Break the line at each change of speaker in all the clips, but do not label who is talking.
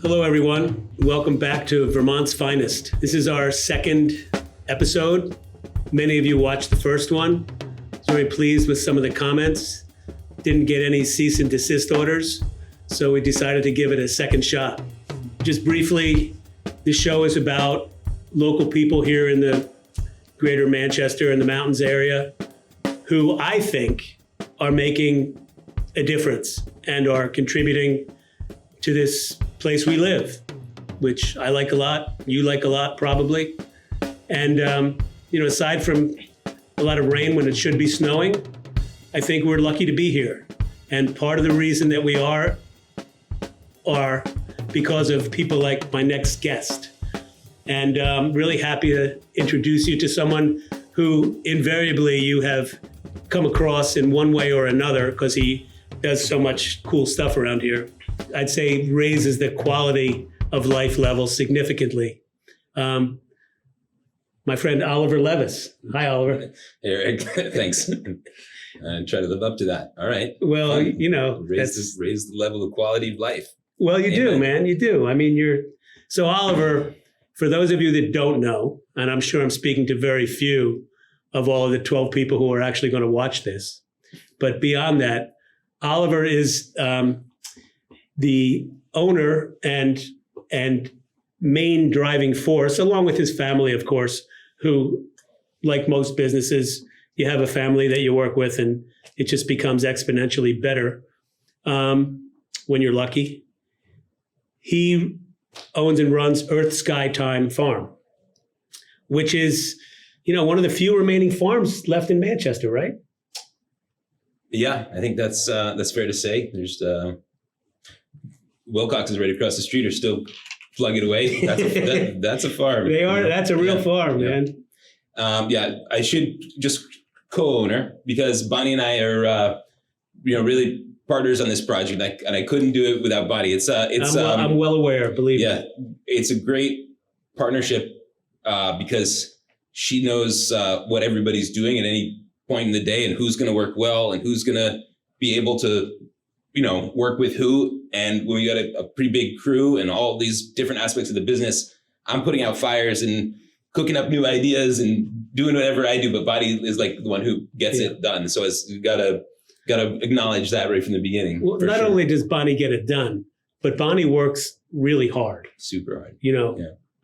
Hello, everyone. Welcome back to Vermont's Finest. This is our second episode. Many of you watched the first one. I was very pleased with some of the comments. Didn't get any cease and desist orders, so we decided to give it a second shot. Just briefly, this show is about local people here in the greater Manchester and the mountains area who I think are making a difference and are contributing to this place we live, which I like a lot, you like a lot probably. And, aside from a lot of rain when it should be snowing, I think we're lucky to be here. And part of the reason that we are because of people like my next guest. And I'm really happy to introduce you to someone who invariably you have come across in one way or another because he does so much cool stuff around here. I'd say raises the quality of life level significantly. My friend Oliver Levis. Hi, Oliver.
Hey, Eric. Thanks. And try to live up to that. All right.
Well,
raise the level of quality of life.
Well, you do, man. You do. I mean, so Oliver, for those of you that don't know, and I'm sure I'm speaking to very few of all of the 12 people who are actually going to watch this, but beyond that, Oliver is the owner and main driving force, along with his family, of course, who, like most businesses, you have a family that you work with and it just becomes exponentially better when you're lucky. He owns and runs Earth Sky Time Farm, which is, one of the few remaining farms left in Manchester, right?
Yeah, I think that's fair to say. There's Wilcox is right across the street, are still plugging away. That's a farm.
They are. That's a real farm, man.
I should just co-owner because Bonnie and I are, really partners on this project, and I couldn't do it without Bonnie.
I'm well aware. Believe me.
Yeah, it's a great partnership because she knows what everybody's doing at any point in the day and who's going to work well and who's going to be able to, work with who. And when we got a pretty big crew and all these different aspects of the business, I'm putting out fires and cooking up new ideas and doing whatever I do. But Bonnie is like the one who gets it done. So we've got to acknowledge that right from the beginning.
Well, not only does Bonnie get it done, but Bonnie works really hard.
Super hard.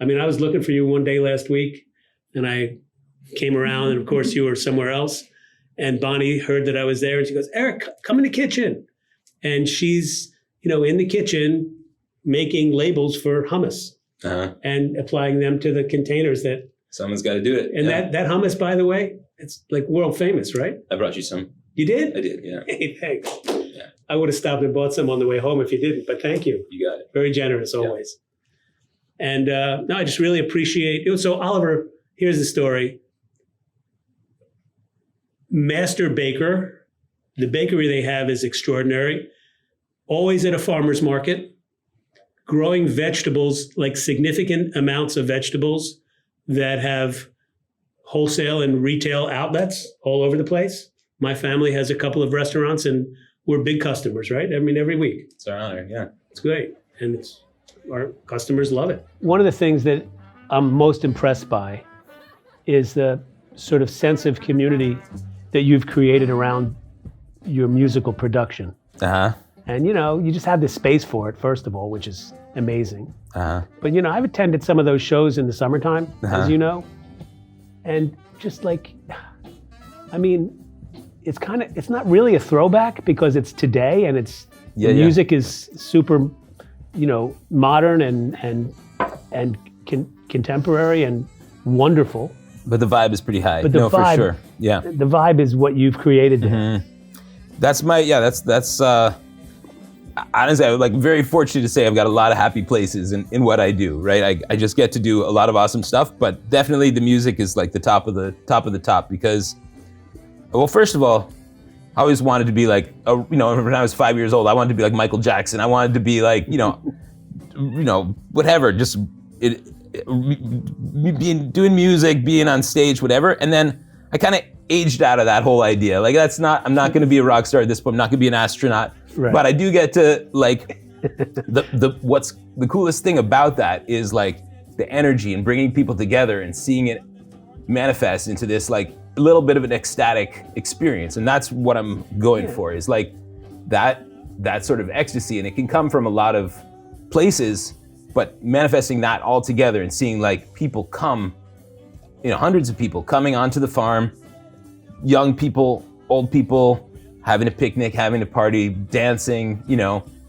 I mean, I was looking for you one day last week and I came around and of course you were somewhere else. And Bonnie heard that I was there and she goes, Eric, come in the kitchen. And she's, in the kitchen making labels for hummus and applying them to the containers that.
Someone's got to do it.
And that hummus, by the way, it's like world famous, right?
I brought you some.
You did?
I did, yeah.
Hey, thanks.
Yeah.
I would have stopped and bought some on the way home if you didn't, but thank you.
You got it.
Very generous always. And I just really appreciate it. So Oliver, here's the story. Master baker, the bakery they have is extraordinary. Always at a farmer's market, growing vegetables, like significant amounts of vegetables that have wholesale and retail outlets all over the place. My family has a couple of restaurants and we're big customers, right? I mean, every week.
It's our honor, yeah.
It's great. And our customers love it. One of the things that I'm most impressed by is the sort of sense of community that you've created around your musical production. And, you just have this space for it, first of all, which is amazing. But, I've attended some of those shows in the summertime, as you know. And just it's not really a throwback because it's today and the music is super, modern and contemporary and wonderful.
But the vibe is pretty high.
But the vibe,
for sure. Yeah.
The vibe is what you've created.
That's honestly, I'm very fortunate to say I've got a lot of happy places in what I do, right? I just get to do a lot of awesome stuff, but definitely the music is like the top of the top because, well, first of all, I always wanted to be like, when I was 5 years old, I wanted to be like Michael Jackson. I wanted to be like, whatever, just doing music, being on stage, whatever. And then I kind of aged out of that whole idea. Like I'm not going to be a rock star at this point. I'm not going to be an astronaut. Right. But I do get to What's the coolest thing about that is like the energy and bringing people together and seeing it manifest into this like a little bit of an ecstatic experience. And that's what I'm going for, is like that sort of ecstasy. And it can come from a lot of places, but manifesting that all together and seeing like people come, hundreds of people coming onto the farm, young people, old people, having a picnic, having a party, dancing,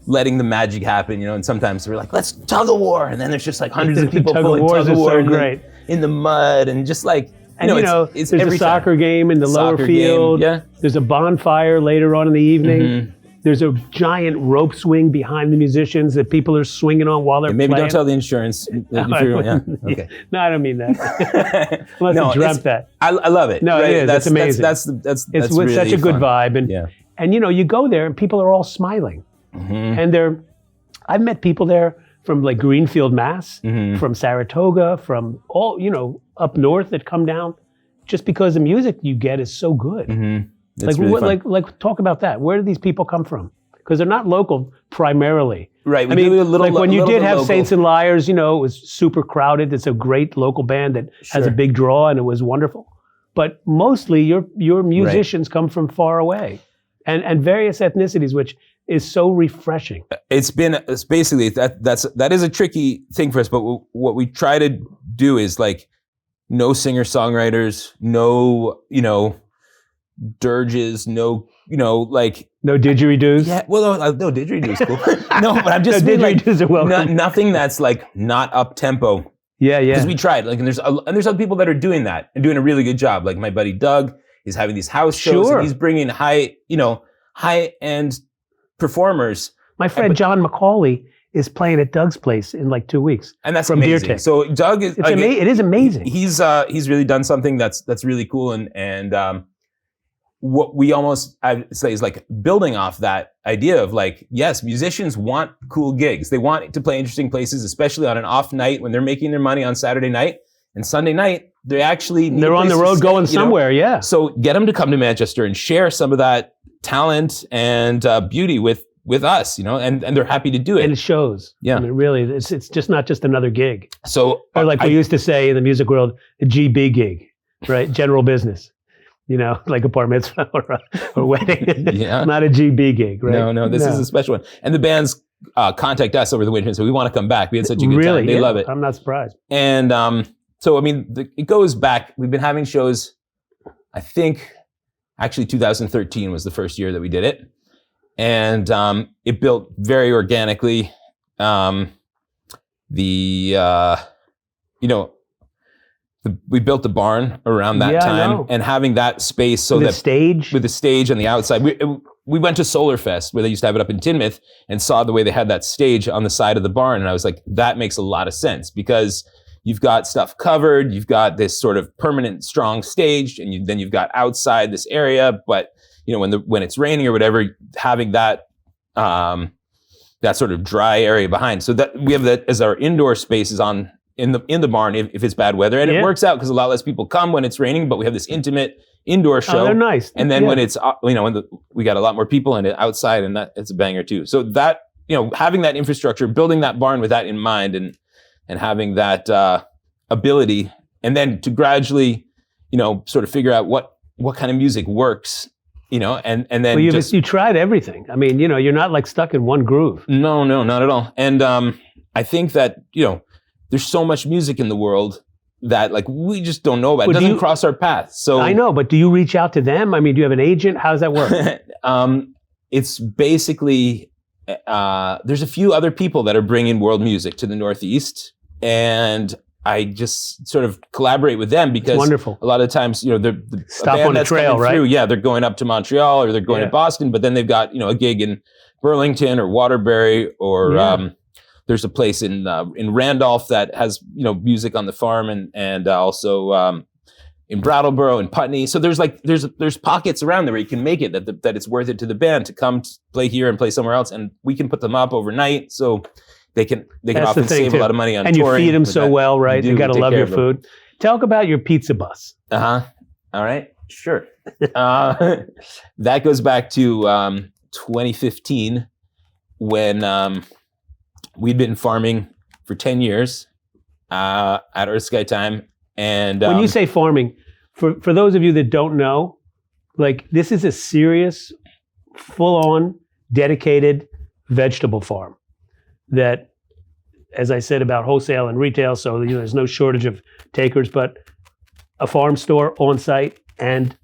letting the magic happen, and sometimes we're like, let's tug of war. And then there's just like hundreds of people pulling tug of war in the mud and just like, it's
there's a soccer game in the lower field.
Yeah.
There's a bonfire later on in the evening. Mm-hmm. There's a giant rope swing behind the musicians that people are swinging on while they're
maybe
playing.
Don't tell the insurance. Okay.
No, I don't mean that. Unless I dreamt that.
I love it.
No,
right?
It is. That's amazing.
It's
with
really
such a good
fun.
vibe. And you go there and people are all smiling. Mm-hmm. And I've met people there from like Greenfield, Mass, mm-hmm. from Saratoga, from all, up north that come down just because the music you get is so good.
Mm-hmm. Really
talk about that. Where do these people come from? Because they're not local primarily.
Right.
When you did have Saints and Liars, it was super crowded. It's a great local band that has a big draw, and it was wonderful. But mostly your musicians come from far away, and various ethnicities, which is so refreshing.
It's basically that is a tricky thing for us. But what we try to do is like no singer-songwriters, no dirges, no
didgeridoos.
Yeah, well, no didgeridoo is cool. No, but I'm just saying,
didgeridoos are welcome.
Nothing that's like not up tempo.
Yeah.
Because we tried, and there's other people that are doing that and doing a really good job. Like my buddy Doug is having these house shows, and he's bringing high end performers.
My friend John McCauley is playing at Doug's place in like 2 weeks,
and that's
from
amazing.
Beer
So Doug is
it is amazing.
He's really done something that's really cool, and what we almost I say is like building off that idea of like, yes, musicians want cool gigs. They want to play interesting places, especially on an off night when they're making their money on Saturday night and Sunday night. They're on the road going somewhere. Yeah. So get them to come to Manchester and share some of that talent and beauty with us, and they're happy to do it.
And it shows.
Yeah.
I mean, really, it's just not just another gig.
So,
or like we used to say in the music world, a GB gig, right? General business, like a bar mitzvah or a wedding.
Yeah.
Not a GB gig, right?
No, this is a special one. And the bands contact us over the winter and say, we want to come back. We had such a good time. They love it.
I'm not surprised.
And so, I mean, it goes back. We've been having shows, I think, actually 2013 was the first year that we did it. And it built very organically. We built the barn around that time, and having that space so
with
the stage on the outside. We went to Solarfest where they used to have it up in Tinmouth and saw the way they had that stage on the side of the barn, and I was like, that makes a lot of sense because you've got stuff covered, you've got this sort of permanent strong stage, and then you've got outside this area, but when it's raining or whatever, having that sort of dry area behind. So that we have that as our indoor spaces in the barn if it's bad weather, and it works out because a lot less people come when it's raining. But we have this intimate indoor show.
Oh, they're nice.
And then when it's we got a lot more people and outside, and it's a banger too. So that having that infrastructure, building that barn with that in mind, and having that ability, and then to gradually sort of figure out what kind of music works. And then
you tried everything. I mean, you're not like stuck in one groove.
No, not at all. And I think that there's so much music in the world that like we just don't know about. It doesn't cross our path. So
I know, but do you reach out to them? I mean, do you have an agent? How does that work?
It's basically there's a few other people that are bringing world music to the Northeast, and I just sort of collaborate with them because
wonderful.
A lot of times, the
stop on the trail, right?
They're going up to Montreal or they're going to Boston, but then they've got, a gig in Burlington or Waterbury or there's a place in Randolph that has, music on the farm and also in Brattleboro and Putney. So there's pockets around there where you can make it that it's worth it to the band to come play here and play somewhere else, and we can put them up overnight. So they can often save a lot of money on touring.
And you feed them so well, right? You got to love your food. Talk about your pizza bus.
All right. Sure. That goes back to 2015 when we'd been farming for 10 years at Earth Sky Time. And
when you say farming, for those of you that don't know, like this is a serious, full-on, dedicated vegetable farm that, as I said about wholesale and retail, so there's no shortage of takers, but a farm store on site. And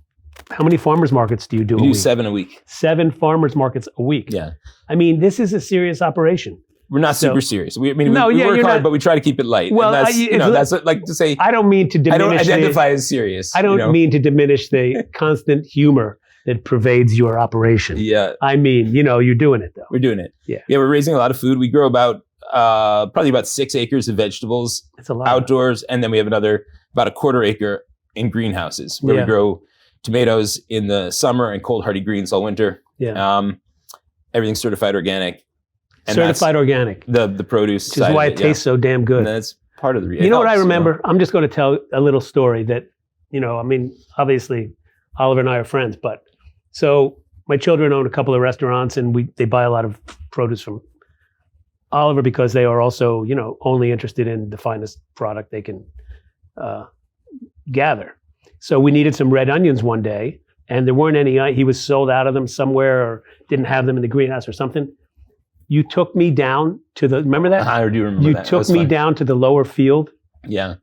how many farmers markets do you do?
We do 7 a week.
7 farmers markets a week.
Yeah.
I mean, this is a serious operation.
We're not super serious. We work
you're
hard,
not,
but we try to keep it light.
Well,
and that's like to say.
I don't mean to diminish.
I don't identify as serious.
I don't mean to diminish the constant humor that pervades your operation.
Yeah.
I mean, you're doing it though.
We're doing it.
Yeah.
Yeah, we're raising a lot of food. We grow probably about 6 acres of vegetables.
It's a lot.
Outdoors, and then we have about a quarter acre in greenhouses where we grow tomatoes in the summer and cold hardy greens all winter.
Yeah.
Everything's certified organic. And
certified organic.
The produce
Which is why it tastes so damn good.
And that's part of the reason.
You know what I remember? I'm just going to tell a little story that, obviously Oliver and I are friends, but so my children own a couple of restaurants and they buy a lot of produce from Oliver because they are also, only interested in the finest product they can gather. So we needed some red onions one day and there weren't any, he was sold out of them somewhere or didn't have them in the greenhouse or something. You took me down to remember that?
I do remember
that.
You
took me down to the lower field.
Yeah.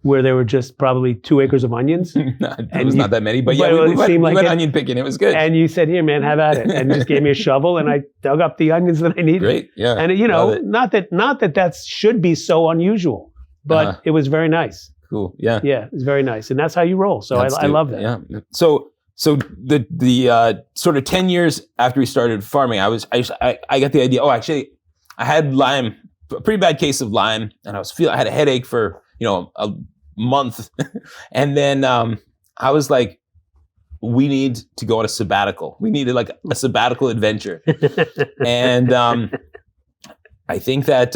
Where there were just probably 2 acres of onions.
It was not that many, but yeah, we went onion picking. It was good.
And you said, "Here, man, have at it," and just gave me a shovel, and I dug up the onions that I needed.
Great, yeah.
And not that should be so unusual, but it was very nice.
Cool, yeah.
Yeah, it was very nice, and that's how you roll. So I love that.
Yeah. So the sort of 10 years after we started farming, I got the idea. Oh, actually, I had a pretty bad case of Lyme, and I had a headache for a month, and then I was like, we need to go on a sabbatical. We needed like a sabbatical adventure, and I think that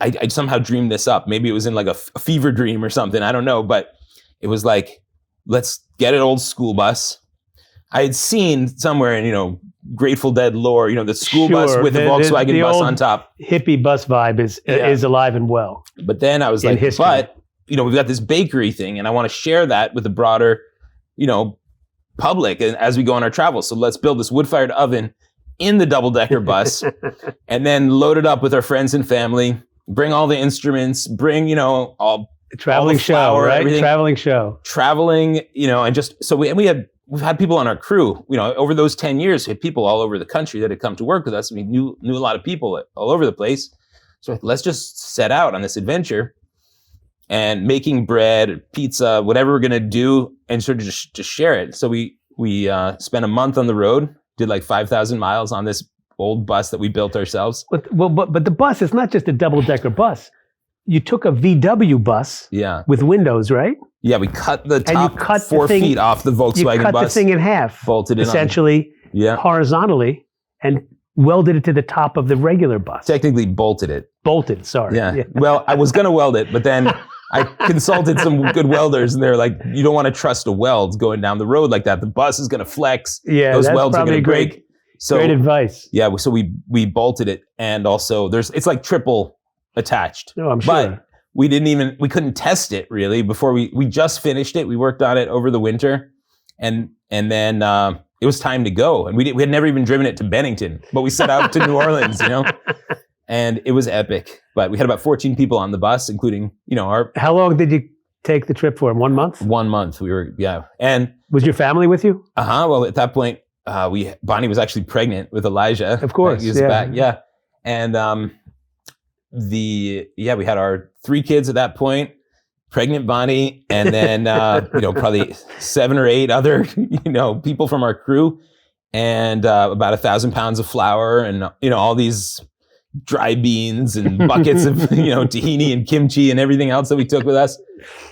I somehow dreamed this up. Maybe it was in like a fever dream or something. I don't know, but it was like, let's get an old school bus. I had seen somewhere in, Grateful Dead lore, the school bus with the Volkswagen bus on top.
Hippie bus vibe is alive and well.
But then I was like, we've got this bakery thing and I want to share that with the broader, public as we go on our travels. So let's build this wood-fired oven in the double-decker bus and then load it up with our friends and family, bring all the instruments, bring, all
traveling show, right? Everything. Traveling show.
Traveling, and just so we've had people on our crew, over those 10 years, we had people all over the country that had come to work with us. We knew a lot of people all over the place. So let's just set out on this adventure and making bread, pizza, whatever we're going to do and sort of just share it. So we spent a month on the road, did like 5,000 miles on this old bus that we built ourselves.
But the bus is not just a double-decker bus. You took a VW bus with windows, right?
Yeah, we cut the top 4 feet off the Volkswagen bus.
You cut the thing in half,
bolted it
essentially horizontally, and welded it to the top of the regular bus.
Technically bolted it.
Bolted, sorry.
Yeah. Well, I was going to weld it, but then I consulted some good welders, and they're like, you don't want to trust a weld going down the road like that. The bus is going to flex.
Yeah,
those
that's
welds are going to break.
So, great advice.
Yeah, so we bolted it, and also it's like triple attached.
Oh, I'm sure.
But we couldn't test it really before we just finished it. We worked on it over the winter, and then it was time to go. And we had never even driven it to Bennington, but we set out to New Orleans, and it was epic. But we had about 14 people on the bus, including our.
How long did you take the trip for? 1 month?
1 month. And
was your family with you?
Well, at that point, Bonnie was actually pregnant with Elijah.
Of course,
back, and we had our 3 kids at that point, pregnant Bonnie, and then probably 7 or 8 other people from our crew, and about 1,000 pounds of flour, and all these dry beans and buckets of tahini and kimchi and everything else that we took with us,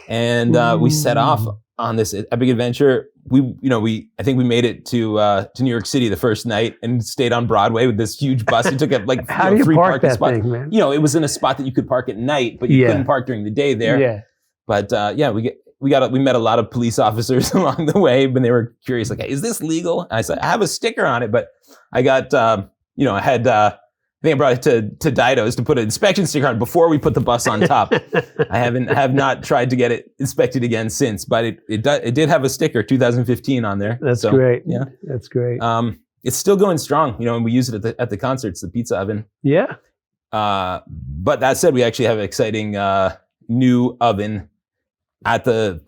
and we set off on this epic adventure. I think we made it to New York City the first night and stayed on Broadway with this huge bus. We took it like
how do you
3
park
parking
that
spots.
thing, man?
It was in a spot that you could park at night, but you couldn't park during the day there.
Yeah.
But we met a lot of police officers along the way, but they were curious, like, hey, is this legal? And I said, I have a sticker on it, but I got I had think I brought it to Dido's to put an inspection sticker on before we put the bus on top. I have not tried to get it inspected again since, but it did have a sticker 2015 on there.
That's
So,
great.
Yeah.
That's great.
It's still going strong, and we use it at the concerts, the pizza oven.
Yeah.
But that said, we actually have an exciting new oven at the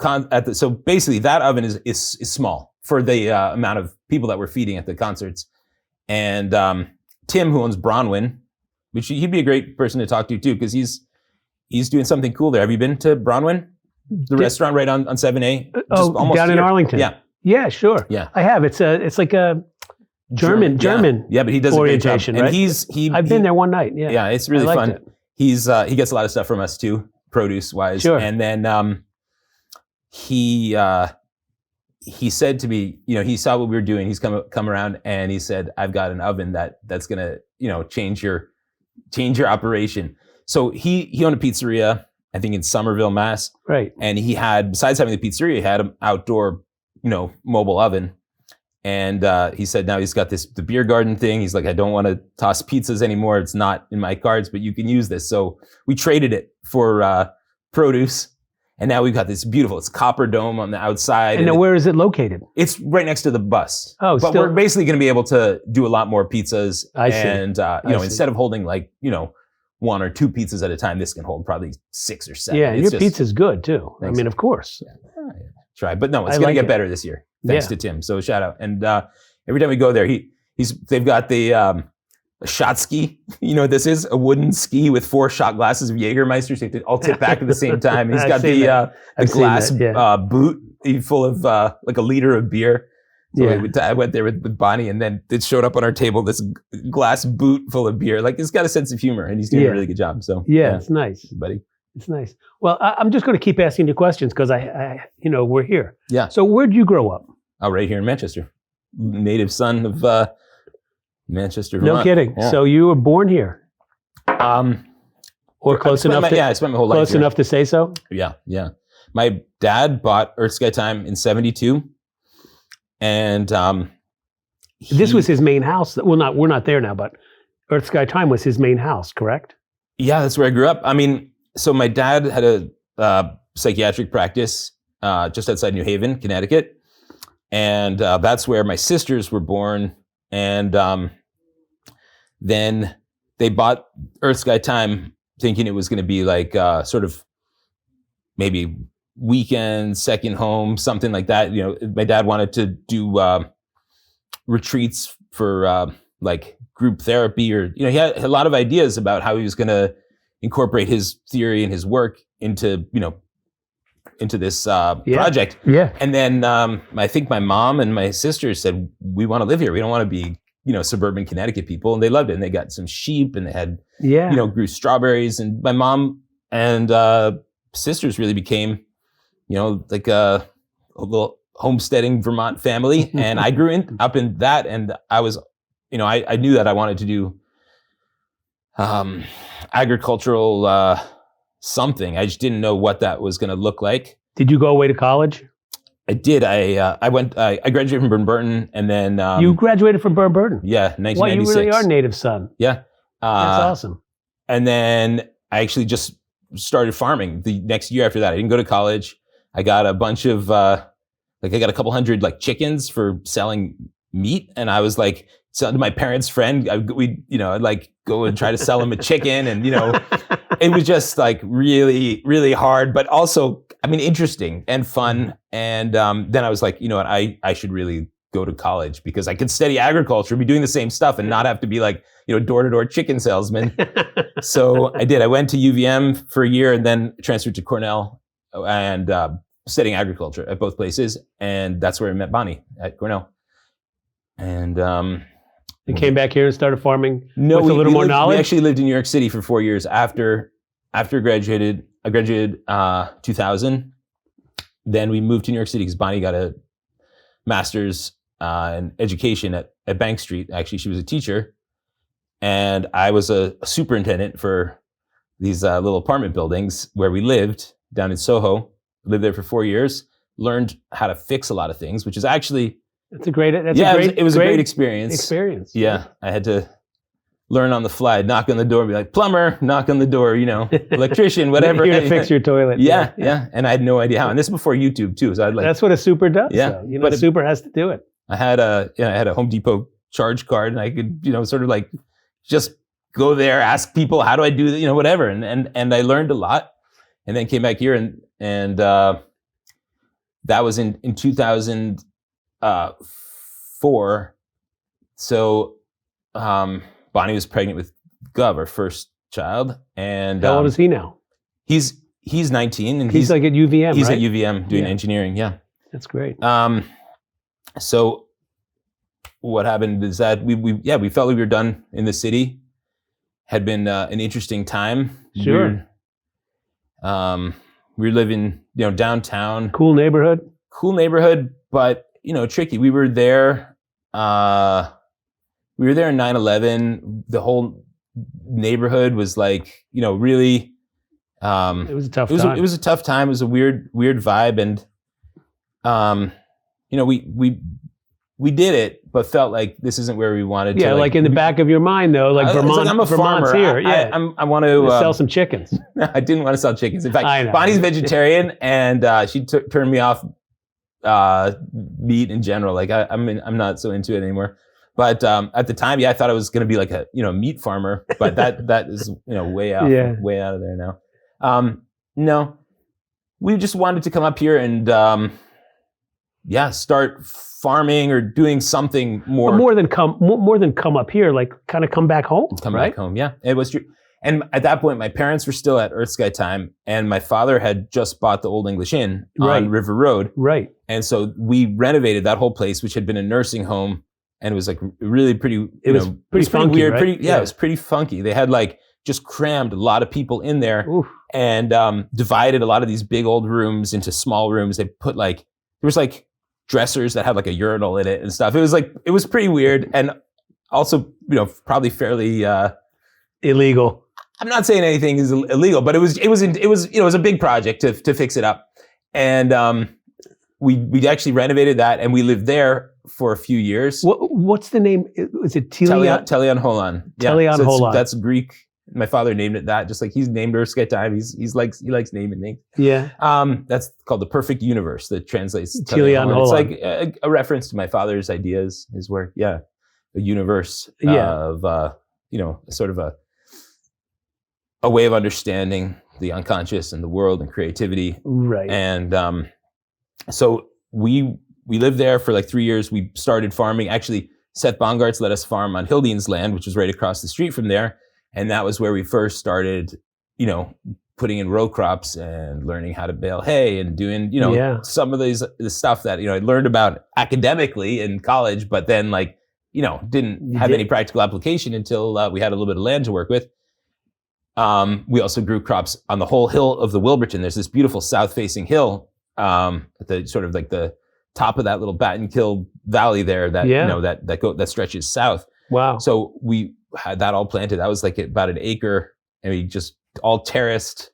so basically that oven is small for the amount of people that we're feeding at the concerts. And Tim, who owns Bronwyn, which he'd be a great person to talk to too, because he's doing something cool there. Have you been to Bronwyn, the restaurant right on 7A?
Down in Arlington.
Yeah.
Yeah, sure.
Yeah.
I have. It's like a German.
Yeah, but he does
orientation,
a great job.
right?
And
I've been there one night. Yeah.
Yeah, it's really
I
fun.
liked it.
He gets a lot of stuff from us too, produce wise.
Sure.
And then he said to me, he saw what we were doing. He's come around and he said, "I've got an oven that's gonna, change your operation." So he owned a pizzeria, I think in Somerville, Mass.
Right.
And he had, besides having the pizzeria, he had an outdoor, mobile oven. And he said now he's got the beer garden thing. He's like, "I don't want to toss pizzas anymore. It's not in my cards, but you can use this." So we traded it for produce. And now we've got this it's copper dome on the outside.
And now where is it located?
It's right next to the bus.
Oh,
but we're basically going to be able to do a lot more pizzas.
I see.
And, instead of holding 1 or 2 pizzas at a time, this can hold probably 6 or 7.
Yeah, your pizza's good too.
Thanks.
I mean, of course.
Yeah. Try. But no, it's going to get better this year. Thanks to Tim. So shout out. And every time we go there, they've got the shot ski. You know what this is? A wooden ski with 4 shot glasses of Jägermeister, so you have to all tip back at the same time. And he's got the glass boot full of like a liter of beer. So I went there with Bonnie, and then it showed up on our table, this glass boot full of beer. Like, he's got a sense of humor, and he's doing a really good job. So
it's nice,
buddy.
It's nice. Well, I'm just going to keep asking you questions because I we're here.
Yeah.
So where'd you grow up?
Oh, right here in Manchester. Native son of Manchester, Vermont.
No kidding.
Yeah.
So you were born here, or close enough?
I spent my whole life
close
here.
enough to say so.
Yeah. My dad bought Earth Sky Time in '72, and
this was his main house. Well, we're not there now, but Earth Sky Time was his main house, correct?
Yeah, that's where I grew up. I mean, so my dad had a psychiatric practice just outside New Haven, Connecticut, and that's where my sisters were born. And then they bought Earth Sky Time thinking it was going to be like sort of maybe weekend, second home, something like that. My dad wanted to do retreats for like group therapy, or he had a lot of ideas about how he was going to incorporate his theory and his work into this project.
Yeah.
And then I think my mom and my sister said, "We want to live here. We don't want to be, suburban Connecticut people." And they loved it. And they got some sheep, and they had, grew strawberries. And my mom and sisters really became, like a little homesteading Vermont family. And I grew up in that. And I was, I knew that I wanted to do agricultural something. I just didn't know what that was going to look like.
Did you go away to college?
I did. I graduated from Burton, and then
you graduated from Burton.
Yeah, 1996.
Well, you really are native son.
Yeah,
that's awesome.
And then I actually just started farming the next year after that. I didn't go to college. I got a bunch of I got a couple hundred chickens for selling meat, and I was like, selling to my parents' friend. I'd go and try to sell him a chicken, and it was just really, really hard, but also, interesting and fun. And then I was like, I should really go to college because I could study agriculture, be doing the same stuff, and not have to be door-to-door chicken salesman. So I did. I went to UVM for a year and then transferred to Cornell and studying agriculture at both places. And that's where I met Bonnie, at Cornell. And
you came back here and started farming with
a
little more knowledge?
We actually lived in New York City for 4 years after I graduated. I graduated 2000. Then we moved to New York City because Bonnie got a master's in education at Bank Street. Actually, she was a teacher. And I was a superintendent for these little apartment buildings where we lived down in Soho. Lived there for 4 years. Learned how to fix a lot of things, which is actually...
It was a great
experience.
Yeah,
I had to learn on the fly, knock on the door, be like, plumber, knock on the door, electrician, whatever.
Here to fix your toilet.
Yeah. And I had no idea how. And this is before YouTube too. So I'd like,
that's what a super does.
Yeah,
though.
but
a super has to do it.
I had a Home Depot charge card, and I could, sort of like just go there, ask people, how do I do that, whatever. And I learned a lot, and then came back here and that was in 2004. So Bonnie was pregnant with Gov, our first child, and
how old is he now?
He's 19, and
he's like at UVM.
He's
right?
at UVM doing engineering. Yeah,
that's great.
So what happened is that we felt like we were done in the city. Had been an interesting time.
Sure.
We were living, downtown.
Cool neighborhood,
but tricky. We were there. We were there in 9/11. The whole neighborhood was like, really.
It was a tough time.
It was a tough time. It was a weird vibe, and we did it, but felt like this isn't where we wanted to.
Yeah, like in the back of your mind, though, like Vermont.
I'm a
Vermont's
farmer.
here. Yeah,
I want to
sell some chickens.
I didn't want to sell chickens. In
I
fact,
know.
Bonnie's vegetarian, and she turned me off meat in general. Like I'm not so into it anymore. But at the time, I thought I was going to be like a meat farmer, but that is way out of there now. No, we just wanted to come up here and start farming or doing something more.
But more than come up here, like kind of come back home.
Come
right?
back home, yeah. It was true. And at that point, my parents were still at Earth Sky Time, and my father had just bought the Old English Inn on River Road.
Right.
And so we renovated that whole place, which had been a nursing home, and it was like really pretty. It was pretty
funky,
weird.
right?
It was pretty funky. They had like just crammed a lot of people in there.
Oof.
And divided a lot of these big old rooms into small rooms. They put there was dressers that had like a urinal in it and stuff. It was pretty weird, and also probably fairly
illegal.
I'm not saying anything is illegal, but it was a big project to fix it up, and we actually renovated that, and we lived there for a few years.
What's the name? Is it
Telion Holon?
Telion Holon.
That's Greek. My father named it that, just like he's named Earth Sky Time. He likes naming things.
Yeah.
That's called the perfect universe that translates to
Telion Holon.
It's like a reference to my father's ideas, his work. Yeah. A universe of, sort of a way of understanding the unconscious and the world and creativity.
Right.
And so we lived there for like 3 years. We started farming. Actually, Seth Bongartz let us farm on Hildean's land, which was right across the street from there. And that was where we first started, putting in row crops and learning how to bale hay and doing, some of the stuff that, I learned about academically in college, but then didn't have any practical application until we had a little bit of land to work with. We also grew crops on the whole hill of the Wilburton. There's this beautiful south-facing hill at the sort of like the top of that little Battenkill Valley there that that stretches south.
Wow.
So we had that all planted. That was like about an acre, and we just all terraced.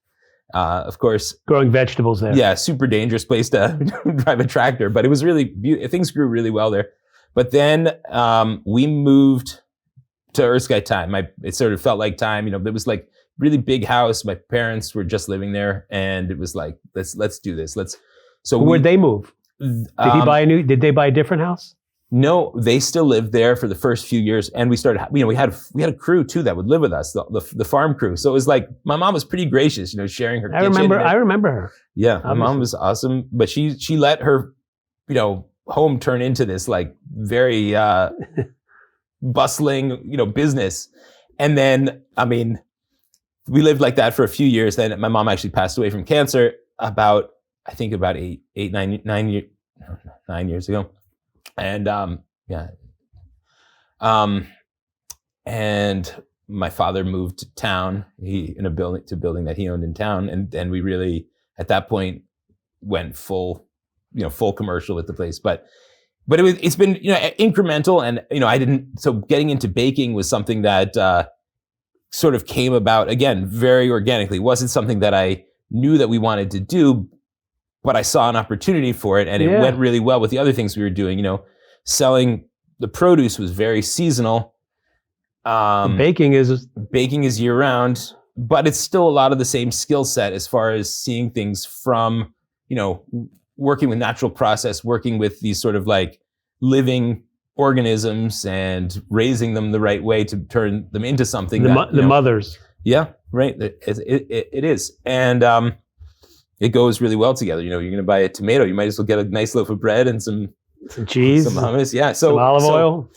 Of course,
growing vegetables there.
Yeah, super dangerous place to drive a tractor, but it was really things grew really well there. But then we moved to Earth Sky Time. It sort of felt like time. There was like really big house. My parents were just living there, and it was like let's do this. So
where'd they move? Did they buy a different house?
No, they still lived there for the first few years, and we started. We had a crew too that would live with us, the farm crew. So it was like my mom was pretty gracious, sharing her.
I remember her.
Yeah, obviously. My mom was awesome, but she let her, home turn into this like very bustling, business. And then, we lived like that for a few years. Then my mom actually passed away from cancer about 9 years ago. And and my father moved to town. In a building that he owned in town, and we really at that point went full commercial with the place. But it's been incremental, and so getting into baking was something that sort of came about again very organically. It wasn't something that I knew that we wanted to do, but I saw an opportunity for it, and it went really well with the other things we were doing. Selling the produce was very seasonal.
Baking is
year round, but it's still a lot of the same skill set as far as seeing things from, working with natural process, working with these sort of like living organisms and raising them the right way to turn them into something.
The mothers.
Yeah, right. It is. And it goes really well together. You're going to buy a tomato, you might as well get a nice loaf of bread and some
cheese,
some hummus. Yeah.
Some olive oil.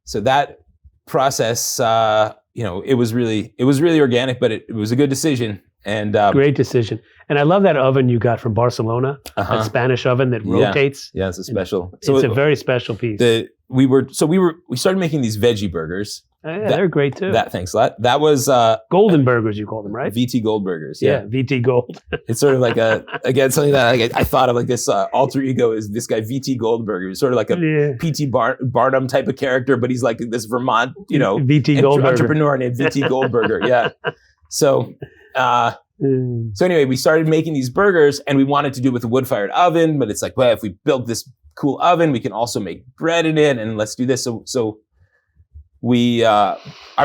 So that process, it was really organic, but it was a good decision. And
great decision. And I love that oven you got from Barcelona, that Spanish oven that rotates.
Yeah, it's a special.
So it's a very special piece.
We started making these veggie burgers.
They're great too.
Thanks a lot. That was
golden burgers, you call them, right?
VT Gold burgers.
Yeah, VT Gold.
It's sort of like something that I thought of, like this alter ego is this guy VT Goldberger. He's sort of like a PT Barnum type of character, but he's like this Vermont,
VT Goldberger
entrepreneur named VT Goldberger. Yeah. So anyway, we started making these burgers, and we wanted to do it with a wood-fired oven, but it's like, well, if we build this cool oven, we can also make bread in it, and let's do this. So we, I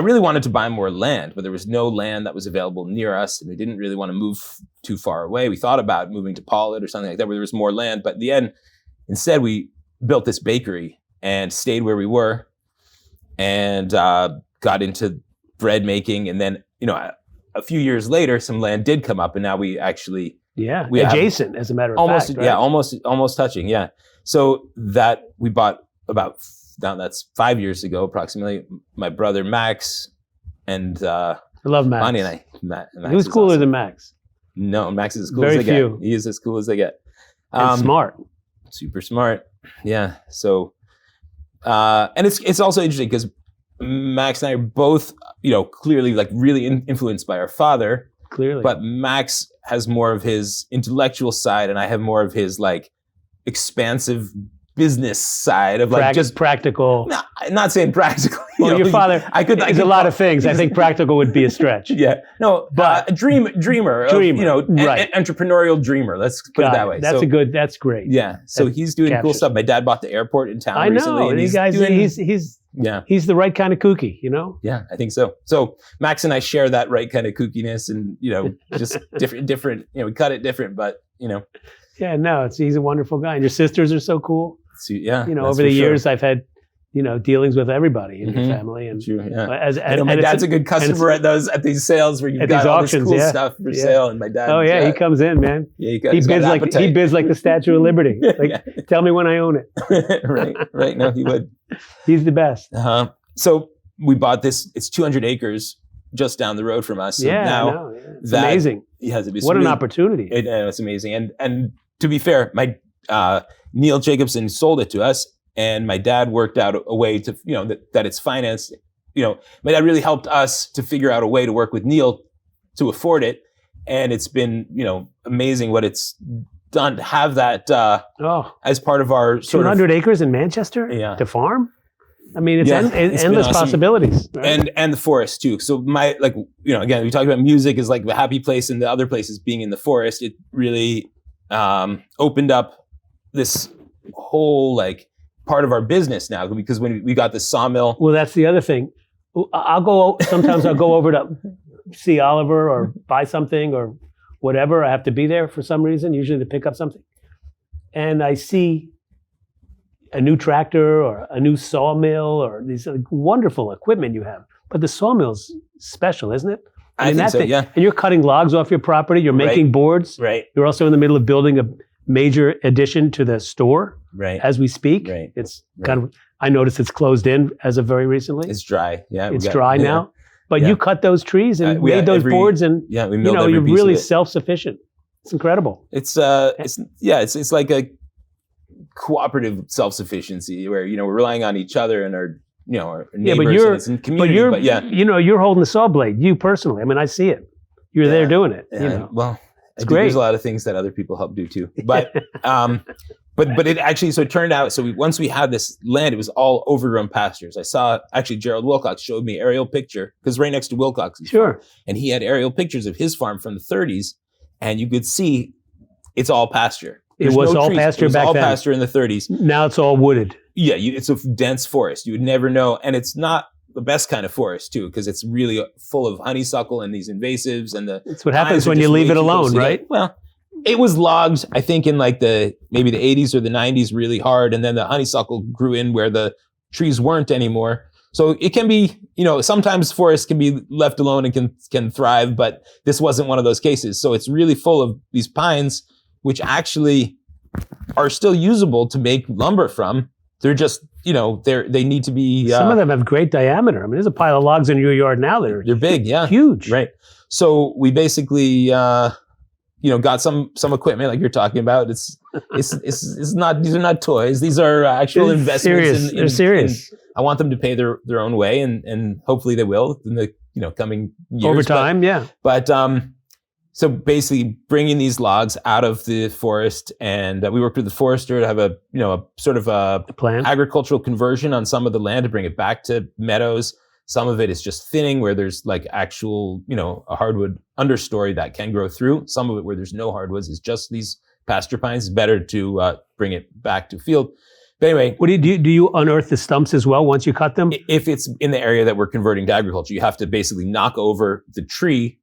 really wanted to buy more land, but there was no land that was available near us, and we didn't really want to move too far away. We thought about moving to Paulet or something like that, where there was more land, but in the end, instead, we built this bakery and stayed where we were, and got into bread making, and then, a few years later, some land did come up, and now we actually
adjacent, as a matter of fact. Right?
Yeah, almost touching. Yeah, so that we bought that's 5 years ago, approximately. My brother Max and
I love Max.
Bonnie and I. Max
Who's cooler than Max?
No, Max is as cool
Very
as they
few.
get. He is as cool as they get.
And smart.
Super smart. Yeah. So, and it's also interesting because Max and I are both, clearly like really influenced by our father.
Clearly.
But Max has more of his intellectual side, and I have more of his like expansive business side of like just
practical.
No, not saying practical.
Well, your father. There's a lot of things. I think practical would be a stretch.
Yeah. No, but a dreamer.
Right.
Entrepreneurial dreamer. Let's put it that way.
That's great.
Yeah. So he's doing cool stuff. My dad bought the airport in town recently.
I know. And he's the right kind of kooky,
Yeah, I think so. So Max and I share that right kind of kookiness, and just different. We cut it different, but
Yeah, no, he's a wonderful guy, and your sisters are so cool.
Yeah.
Over the years, I've had dealings with everybody in your family, and
true, yeah.
My
dad's a good customer at these sales where you've got all this cool stuff for sale, and my dad.
Oh yeah, he comes in, man.
Yeah,
he bids like the Statue of Liberty. Like, tell me when I own
it. Right. No, he would.
He's the best.
So we bought this. It's 200 acres just down the road from us. So now
it's amazing. What an opportunity!
It's amazing. And to be fair, my Neil Jacobson sold it to us. And my dad worked out a way to, that it's financed. My dad really helped us to figure out a way to work with Neil to afford it. And it's been, amazing what it's done to have that as part of our
200 acres in Manchester to farm. I mean, it's endless possibilities. Right?
And the forest too. So again, we talked about music is like the happy place, and the other place is being in the forest. It really opened up this whole part of our business now, because when we got the sawmill.
Well, that's the other thing. Sometimes I'll go over to see Oliver or buy something or whatever. I have to be there for some reason, usually to pick up something. And I see a new tractor or a new sawmill or these wonderful equipment you have. But the sawmill's special, isn't it?
I think so, yeah.
And you're cutting logs off your property. You're making boards.
Right.
You're also in the middle of building a major addition to the store.
Right.
As we speak.
Right.
It's kind of, I noticed it's closed in as of very recently.
It's dry. Yeah.
It's dry now. But you cut those trees and made those boards, and
we milled every
you're
piece
really
of it.
Self-sufficient. It's incredible.
It's like a cooperative self-sufficiency where, we're relying on each other and our neighbors and community.
You're holding the saw blade, you personally. I mean, I see it. You're there doing it.
Well,
it's great.
There's a lot of things that other people help do too. But but it actually, so it turned out, once we had this land, it was all overgrown pastures. I saw, actually, Gerald Wilcox showed me aerial picture, because right next to Wilcox's farm, and he had aerial pictures of his farm from the 30s, and you could see it's all pasture.
It was all pasture back then.
It was all pasture in the 30s.
Now it's all wooded.
Yeah, it's a dense forest. You would never know. And it's not the best kind of forest too, because it's really full of honeysuckle and these invasives and the.
It's what happens when you leave it alone, right?
Well, it was logged, I think, in like maybe the 80s or the 90s really hard, and then the honeysuckle grew in where the trees weren't anymore. So it can be, sometimes forests can be left alone and can thrive, but this wasn't one of those cases. So it's really full of these pines, which actually are still usable to make lumber from. They're just, they need to be.
Some of them have great diameter. I mean, there's a pile of logs in your yard now that are
they're big, yeah,
huge,
right? So we basically, got some equipment like you're talking about. It's not, these are not toys. These are actual investments.
They're serious.
I want them to pay their own way, and hopefully they will in the coming years.
Over time, yeah.
But so basically bringing these logs out of the forest, and we worked with the forester to have a sort of a
plan,
agricultural conversion on some of the land to bring it back to meadows. Some of it is just thinning where there's like actual, a hardwood understory that can grow through. Some of it where there's no hardwoods is just these pasture pines. It's better to bring it back to field. But anyway,
what do you unearth the stumps as well once you cut them?
If it's in the area that we're converting to agriculture, you have to basically knock over the tree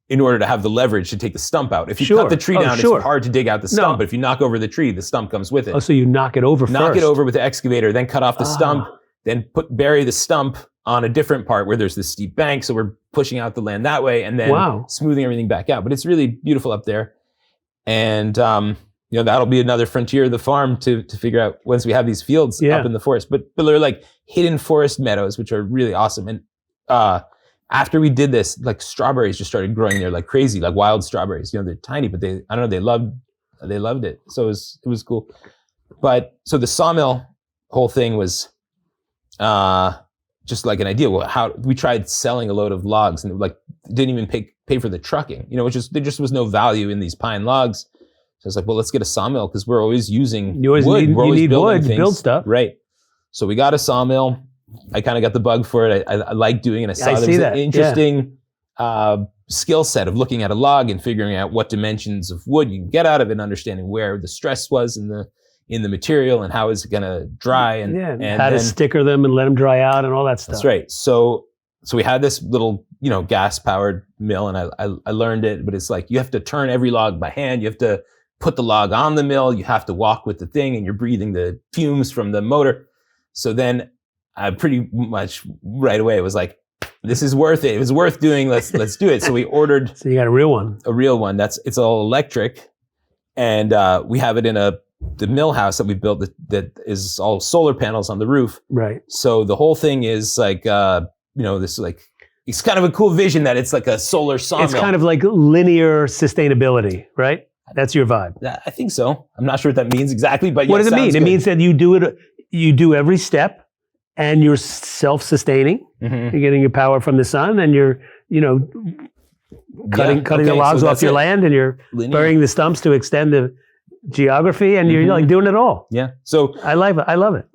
in order to have the leverage to take the stump out. If you cut the tree down, it's hard to dig out the stump. But if you knock over the tree, the stump comes with it.
Oh, so you knock it over first.
Knock it over with the excavator, then cut off the stump, then bury the stump on a different part where there's this steep bank. So we're pushing out the land that way and then smoothing everything back out. But it's really beautiful up there. And, that'll be another frontier of the farm to figure out once we have these fields up in the forest. But they're like hidden forest meadows, which are really awesome. And after we did this, like strawberries just started growing there like crazy, like wild strawberries. They're tiny, but they loved it. So it was cool. But so the sawmill whole thing was just like an idea. Well, how we tried selling a load of logs and didn't even pay for the trucking, there just was no value in these pine logs. So I was like, well, let's get a sawmill because we're always using wood.
You need wood to build stuff.
Right. So we got a sawmill. I kind of got the bug for it. I like doing it. I saw there was an interesting skill set of looking at a log and figuring out what dimensions of wood you can get out of it and understanding where the stress was in the material and how is it going to dry and
how to sticker them and let them dry out and all that stuff.
That's right. So we had this little, gas powered mill and I learned it, but it's like you have to turn every log by hand. You have to put the log on the mill. You have to walk with the thing and you're breathing the fumes from the motor. So then I pretty much right away was like, this is worth it. It was worth doing. Let's do it. So we ordered.
So you got a real one.
A real one. It's all electric, and we have it in the mill house that we built that is all solar panels on the roof.
Right.
So the whole thing is like this like it's kind of a cool vision that it's like a solar sawmill.
It's kind of like linear sustainability, right? That's your vibe.
I think so. I'm not sure what that means exactly, but
what does it mean? Good. It means that you do every step. And you're self-sustaining. Mm-hmm. You're getting your power from the sun, and you're, cutting the logs off your land, and you're burying the stumps to extend the geography, and you're like doing it all.
Yeah. So
I love it.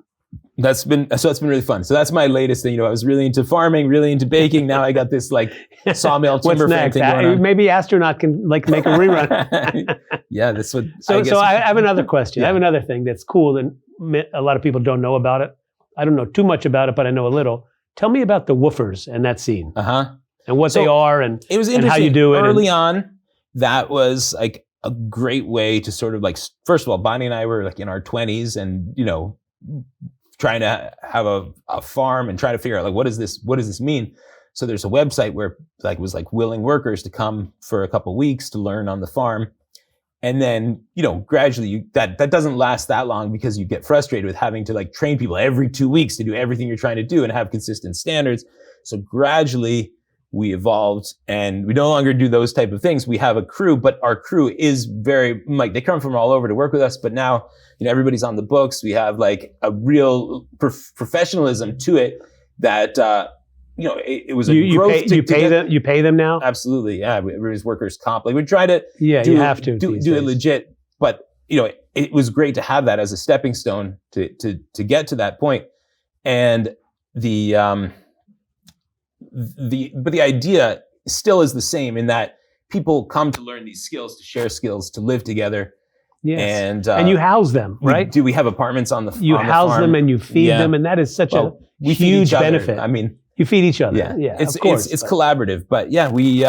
That's been really fun. So that's my latest thing. I was really into farming, really into baking. Now I got this like sawmill timber frame thing going on.
Maybe Astronaut can make a rerun.
Yeah, that's what.
So I have another question. Yeah. I have another thing that's cool, and a lot of people don't know about it. I don't know too much about it, but I know a little. Tell me about the woofers and that scene. And what they are and,
it was
and how you do it.
Early on, that was like a great way to sort of like, first of all, Bonnie and I were like in our 20s and, trying to have a farm and try to figure out like, what does this mean? So there's a website where like it was like willing workers to come for a couple of weeks to learn on the farm. And then, gradually that doesn't last that long because you get frustrated with having to like train people every 2 weeks to do everything you're trying to do and have consistent standards. So gradually we evolved and we no longer do those type of things. We have a crew, but our crew is very like, they come from all over to work with us, but now, everybody's on the books. We have like a real professionalism to it that, it was a growth.
You pay them now?
Absolutely, yeah. Everybody's workers' comp. Like we try to
you have to
do it legit. But it was great to have that as a stepping stone to get to that point. And the idea still is the same in that people come to learn these skills, to share skills, to live together.
Yes. And you house them, right?
We have apartments on the farm.
You house them and you feed them, and that is such a huge benefit.
I mean,
You feed each other.
Yeah,
Yeah,
it's
of course.
it's collaborative, but yeah, we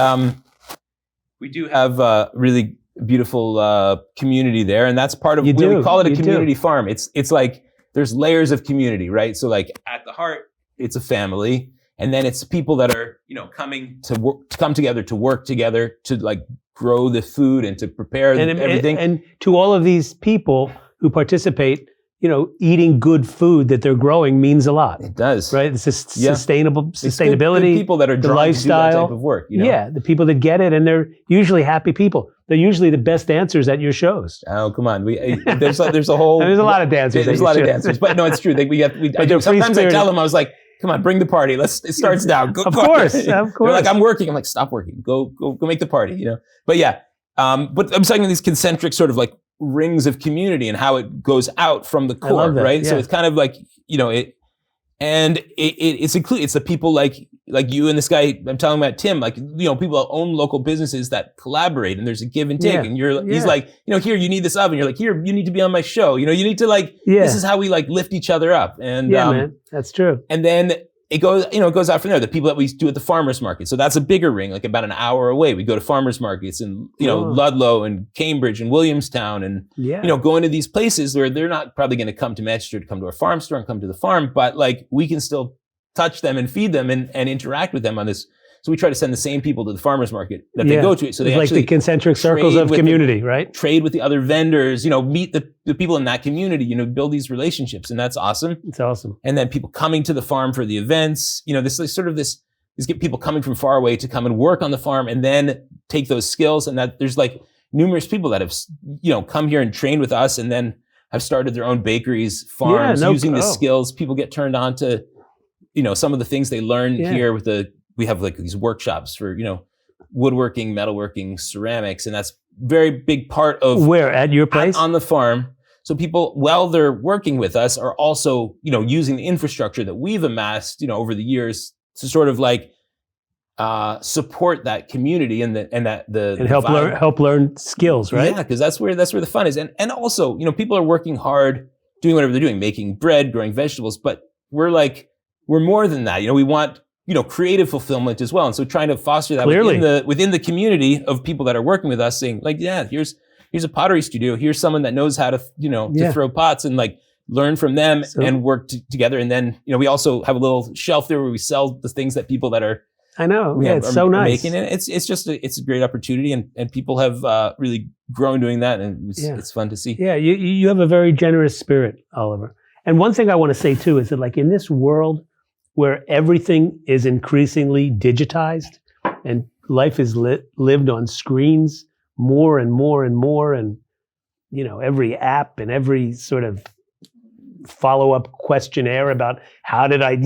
do have a really beautiful community there, and that's part of
You do,
we call it a
you do.
community farm. It's like there's layers of community, right? So like at the heart, it's a family, and then it's people that are coming to work, to come together, to work together, to like grow the food and to prepare everything.
And to all of these people who participate, eating good food that they're growing means a lot.
It does,
Right? It's just
Yeah.
sustainability,
It's good people that are
the
drawn
lifestyle.
to do that type of work.
Yeah, the people that get it, and they're usually happy people. They're usually the best dancers at your shows.
Oh, come on. There's a whole.
There's a lot of dancers.
There's a lot of dancers, but no, it's true. Sometimes I tell them, I was like, "Come on, bring the party. It starts now." Go,
Of
go.
course, of
They're
course.
like, "I'm working." I'm like, "Stop working. Go make the party." But yeah. But I'm saying these concentric sort of like rings of community and how it goes out from the core,
love that,
right? So
yeah.
it's kind of like it's the people like you and this guy I'm telling about, Tim, like people that own local businesses that collaborate, and there's a give and take,
Yeah.
and he's
Yeah.
like, here, you need this oven, you're like, here, you need to be on my show, you need to like,
Yeah.
this is how we like lift each other up, and
Yeah, man, that's true.
and then it goes out from there. The people that we do at the farmers market, so that's a bigger ring, like about an hour away. We go to farmers markets in Ludlow and Cambridge and Williamstown, and
Yeah.
going to these places where they're not probably going to come to Manchester to come to our farm store and come to the farm, but like we can still touch them and feed them and interact with them on this. So we try to send the same people to the farmers market that they go to. So they
it's like
actually
the concentric circles
trade
of
with
community, right?
trade with the other vendors, meet the people in that community, build these relationships, and that's awesome.
It's awesome.
And then people coming to the farm for the events, this get people coming from far away to come and work on the farm and then take those skills. And that there's like numerous people that have, come here and trained with us and then have started their own bakeries, farms, using the skills. People get turned on to, some of the things they learn here we have like these workshops for, woodworking, metalworking, ceramics. And that's very big part of
Where? At your place?
on the farm. So people, while they're working with us, are also, using the infrastructure that we've amassed, over the years to sort of like support that community and
help learn skills, right?
Yeah, because that's where the fun is. And also, people are working hard, doing whatever they're doing, making bread, growing vegetables, but we're more than that. We want, creative fulfillment as well. And so trying to foster that within the community of people that are working with us, saying like, yeah, here's a pottery studio. Here's someone that knows how to, to throw pots, and like learn from them and work together. And then, we also have a little shelf there where we sell the things that people that are,
I know. Yeah, it's so nice.
Making it. It's just it's a great opportunity, and people have really grown doing that, and it's fun to see.
Yeah, you have a very generous spirit, Oliver. And one thing I want to say too is that like in this world where everything is increasingly digitized and life is lived on screens more and more and more, and every app and every sort of follow-up questionnaire about how did I,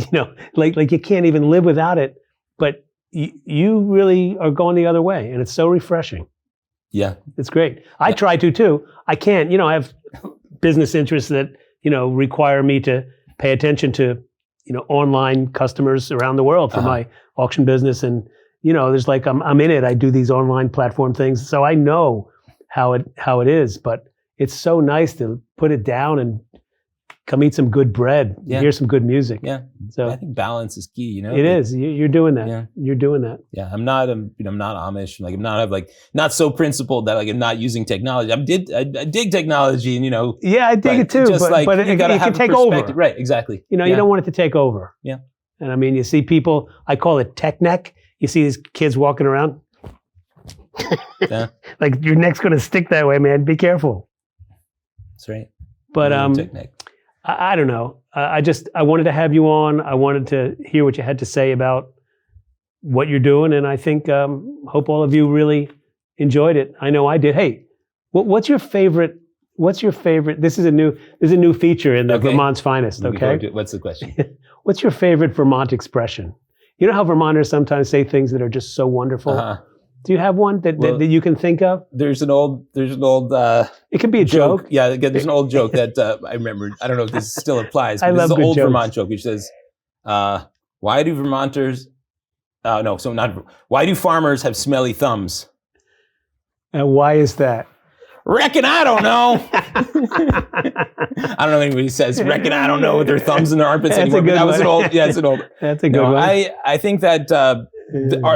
like you can't even live without it. But you really are going the other way, and it's so refreshing.
Yeah,
it's great. I try to too. I can't. I have business interests that require me to pay attention to online customers around the world for my auction business, and there's like I'm in it. I do these online platform things, so I know how it is. But it's so nice to put it down and come eat some good bread, hear some good music.
Yeah.
So
I think balance is key,
It is. You're doing that.
Yeah.
You're doing that.
Yeah. I'm not Amish. Like not so principled that like I'm not using technology. I dig technology, and
Yeah, I dig it too. But it can take over.
Right. Exactly.
You don't want it to take over.
Yeah.
And I mean, you see people, I call it tech neck. You see these kids walking around.
Yeah.
Like your neck's going to stick that way, man. Be careful.
That's right.
But
Tech neck.
I don't know. I wanted to have you on. I wanted to hear what you had to say about what you're doing, and I think hope all of you really enjoyed it. I know I did. Hey, what's your favorite? This is a new feature in the Vermont's Finest. Okay.
What's the question?
What's your favorite Vermont expression? You know how Vermonters sometimes say things that are just so wonderful. Do you have one that you can think of?
There's an old.
It could be a joke.
Yeah, there's an old joke that I remember. I don't know if this still applies. But
I love
this is an old
jokes.
Vermont joke which says, "Why do Vermonters? Why do farmers have smelly thumbs?"
And why is that?
reckon I don't know. I don't know anybody who says reckon I don't know with their thumbs in their armpits
That's a
anymore. But
good
that was an
one.
old. Yeah, it's an old.
That's a good one.
I think that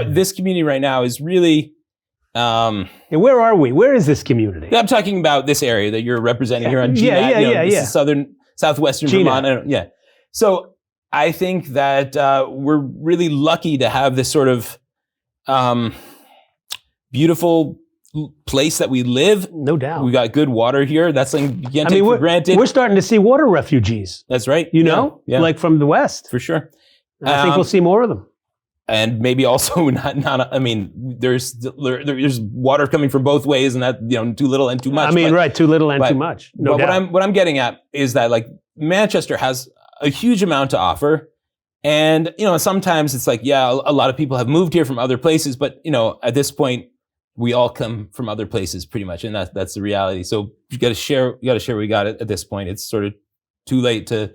this community right now is really.
And where are we? Where is this community?
I'm talking about this area that you're representing here on GNAT. This is southwestern
GNAT.
Vermont. So I think that we're really lucky to have this sort of beautiful place that we live.
No doubt.
We got good water here. That's something you can't take for
we're,
granted.
We're starting to see water refugees.
That's right.
You know,
Yeah.
like from the West.
For sure.
I think we'll see more of them.
And maybe also not. I mean, there's water coming from both ways, and that too little and too much.
I mean, right, too little and too much. No
but
doubt.
what I'm getting at is that like Manchester has a huge amount to offer, and sometimes it's like a lot of people have moved here from other places, but at this point we all come from other places pretty much, and that's the reality. So you got to share. You got to share what we got at this point. It's sort of too late to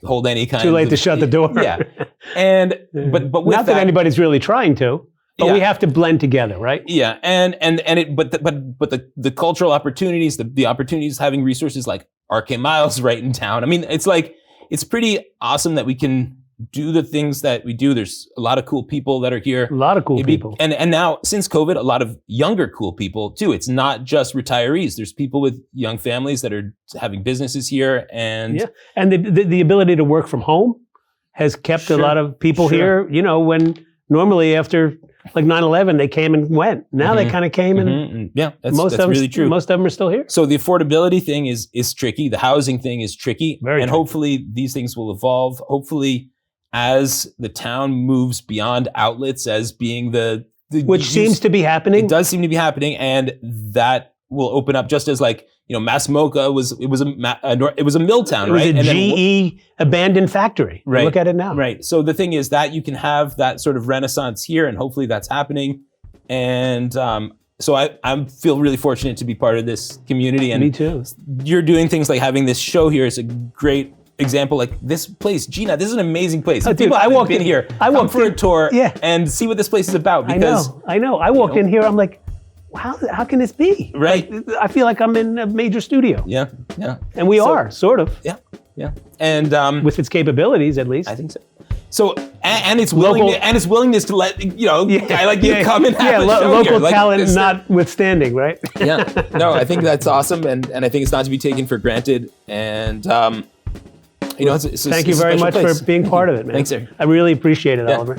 hold any kind.
Too late to shut the door.
Yeah, and but with
not that anybody's really trying to, but we have to blend together, right?
Yeah, and the cultural opportunities, the opportunities having resources like RK Miles right in town. I mean, it's pretty awesome that we can do the things that we do. There's a lot of cool people that are here.
A lot of cool people.
And now, since COVID, a lot of younger cool people too. It's not just retirees. There's people with young families that are having businesses here. And
the ability to work from home has kept a lot of people here, when normally after like 9/11, they came and went. Now they kind of came and
that's really true.
Most of them are still here.
So the affordability thing is tricky. The housing thing is tricky.
Very tricky.
Hopefully these things will evolve. Hopefully, as the town moves beyond outlets as being
which seems to be happening.
It does seem to be happening, and that will open up just as like Massamoka was a mill town, right?
It was a GE abandoned factory.
Right.
Look at it now.
Right. So the thing is that you can have that sort of renaissance here, and hopefully that's happening. And so I feel really fortunate to be part of this community. And
me too.
You're doing things like having this show here is a great example. Like this place, GNAT, this is an amazing place. People I walked in here. I walked for a tour and see what this place is about. Because
I know. I walked in here. I'm like, how can this be?
Right.
Like, I feel like I'm in a major studio.
Yeah.
And we are sort of.
Yeah. And
with its capabilities, at least.
I think so. So and its willingness to let guy like you come and have a show
local
here.
talent notwithstanding, right?
Yeah. No, I think that's awesome, and I think it's not to be taken for granted. And it's
thank you very much for being part of it, man.
Thanks, sir.
I really appreciate it, Oliver.